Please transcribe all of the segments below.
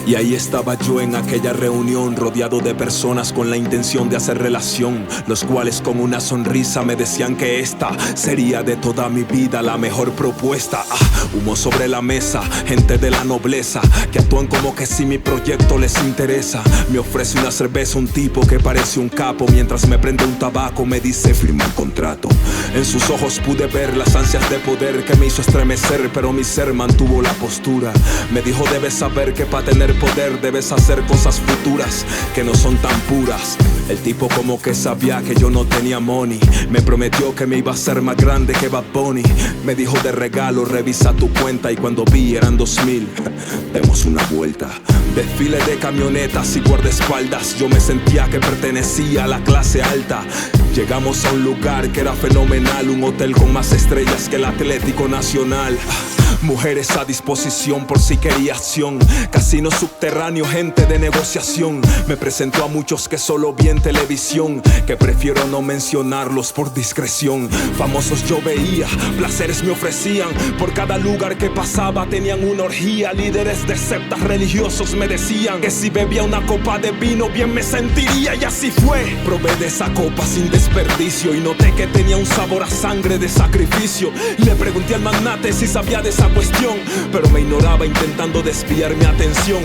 Y ahí estaba yo en aquella reunión, rodeado de personas con la intención de hacer relación, los cuales con una sonrisa me decían que esta sería de toda mi vida la mejor propuesta. Humo sobre la mesa, gente de la nobleza, que actúan como que si mi proyecto les interesa. Me ofrece una cerveza un tipo que parece un capo, mientras me prende un tabaco me dice firma el contrato. En sus ojos pude ver las ansias de poder que me hizo estremecer, pero mi ser mantuvo la postura. Me dijo debes saber que para tener poder debes hacer cosas futuras que no son tan puras. El tipo como que sabía que yo no tenía money. Me prometió que me iba a hacer más grande que Bad Bunny. Me dijo de regalo revisa tu cuenta, y cuando vi eran 2000. Demos una vuelta. Desfile de camionetas y guardaespaldas. Yo me sentía que pertenecía a la clase alta. Llegamos a un lugar que era fenomenal, un hotel con más estrellas que el Atlético Nacional. Mujeres a disposición por si quería acción. Casino subterráneo, gente de negociación. Me presentó a muchos que solo vi en televisión, que prefiero no mencionarlos por discreción. Famosos yo veía, placeres me ofrecían. Por cada lugar que pasaba tenían una orgía. Líderes de sectas religiosos me decían que si bebía una copa de vino bien me sentiría, y así fue. Probé de esa copa sin desperdicio y noté que tenía un sabor a sangre de sacrificio. Le pregunté al magnate si sabía de esa cuestión, pero me ignoraba intentando desviar mi atención.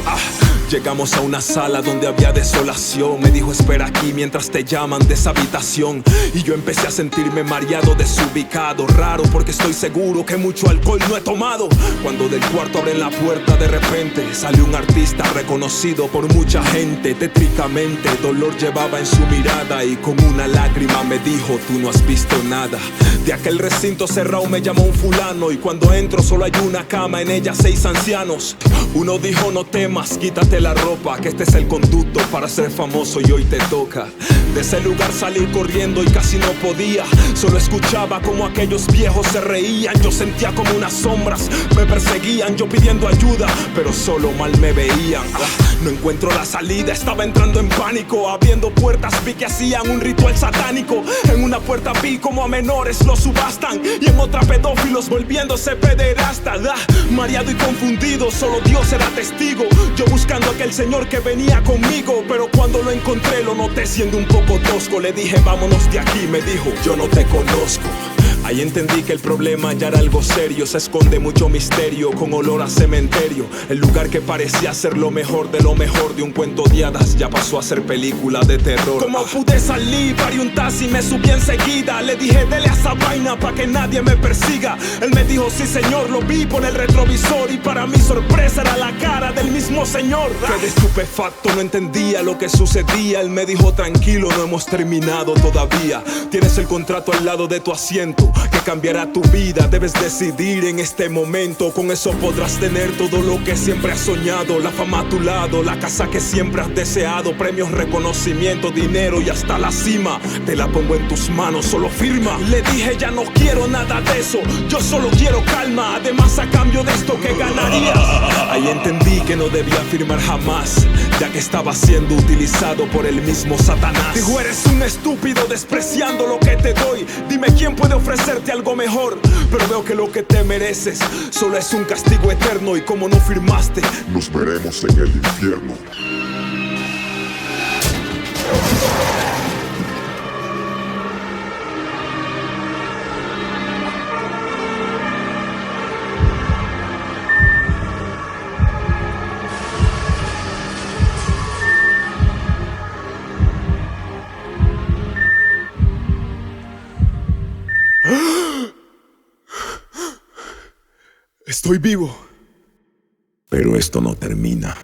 Llegamos a una sala donde había desolación. Me dijo espera aquí mientras te llaman de esa habitación. Y yo empecé a sentirme mareado, desubicado. Raro porque estoy seguro que mucho alcohol no he tomado. Cuando del cuarto abren la puerta de repente salió un artista reconocido por mucha gente. Tétricamente dolor llevaba en su mirada, y con una lágrima me dijo tú no has visto nada. De aquel recinto cerrado me llamó un fulano, y cuando entro solo hay una cama, en ella 6 ancianos. Uno dijo no temas, quítate la ropa, que este es el conducto para ser famoso y hoy te toca. De ese lugar salí corriendo y casi no podía. Solo escuchaba como aquellos viejos se reían. Yo sentía como unas sombras me perseguían. Yo pidiendo ayuda, pero solo mal me veían. No encuentro la salida, estaba entrando en pánico. Abriendo puertas vi que hacían un ritual satánico. En una puerta vi como a menores los subastan, y en otra pedófilos volviéndose pederastas. Mareado y confundido, solo Dios era testigo. Yo buscando a aquel señor que venía conmigo, pero cuando lo encontré lo noté siendo un poco tosco. Le dije vámonos de aquí, me dijo yo no te conozco. Ahí entendí que el problema ya era algo serio. Se esconde mucho misterio con olor a cementerio. El lugar que parecía ser lo mejor de un cuento de hadas ya pasó a ser película de terror. Como pude salir, paré un taxi y me subí enseguida. Le dije dele a esa vaina pa' que nadie me persiga. Él me dijo sí señor, lo vi por el retrovisor, y para mi sorpresa era la cara del mismo señor. Quedé estupefacto, no entendía lo que sucedía. Él me dijo tranquilo, no hemos terminado todavía. Tienes el contrato al lado de tu asiento que cambiará tu vida, debes decidir en este momento. Con eso podrás tener todo lo que siempre has soñado. La fama a tu lado, la casa que siempre has deseado, premios, reconocimiento, dinero y hasta la cima. Te la pongo en tus manos, solo firma. Le dije ya no quiero nada de eso, yo solo quiero calma. Además a cambio de esto ¿qué ganarías? Ahí entendí que no debía firmar jamás, ya que estaba siendo utilizado por el mismo Satanás. Dijo eres un estúpido despreciando lo que te doy. Dime quién puede ofrecerte algo mejor, pero veo que lo que te mereces solo es un castigo eterno, y como no firmaste nos veremos en el infierno. Estoy vivo. Pero esto no termina.